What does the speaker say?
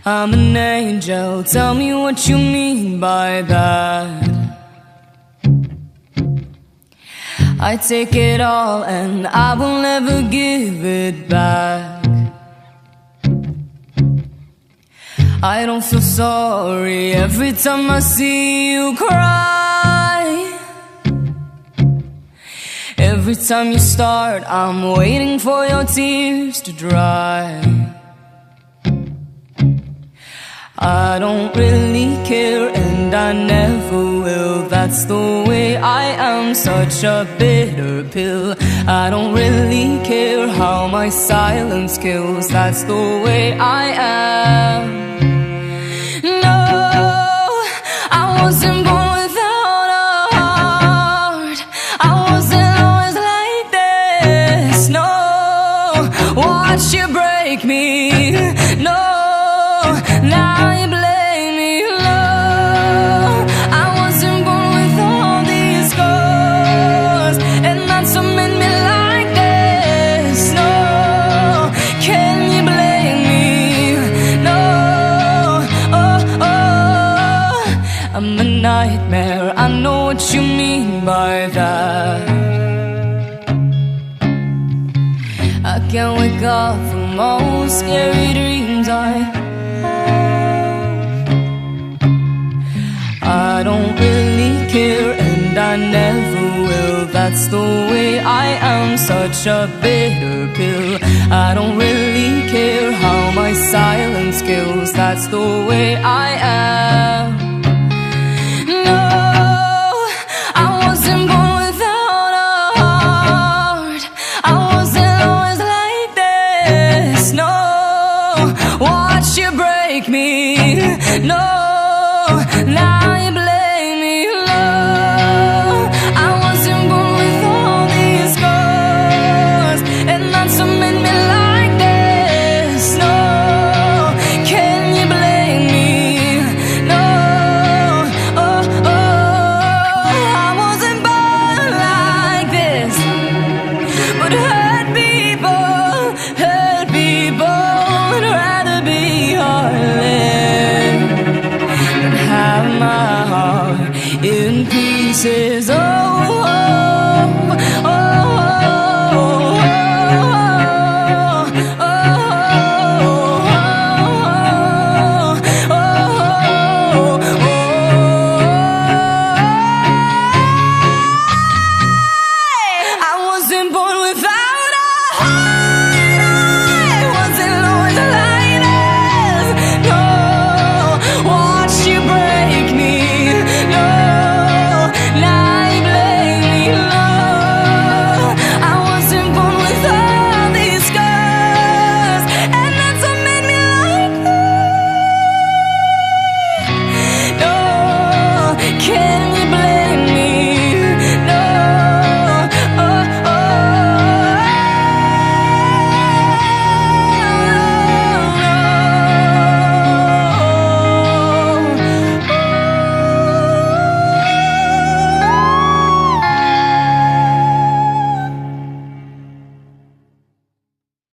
I'm an angel, tell me what you mean by that. I take it all and I will never give it back. I don't feel sorry every time I see you cry. Every time you start, I'm waiting for your tears to dry. I don't really care and I never will. That's the way I am, such a bitter pill. I don't really care how my silence kills. That's the way I am. No, I wasn't born without a heart. I wasn't always like this. No, watch you break me. No, now you blame me. No, I wasn't born with all these scars, and that's what made me like this. No, can you blame me? No, oh, oh, I'm a nightmare, I know what you mean by that. I can't wake up from all scary dreams I don't really care and I never will. That's the way I am, such a bitter pill. I don't really care how my silence kills. That's the way I am. No, I wasn't born without a heart. I wasn't always like this. No, watch you break me. No,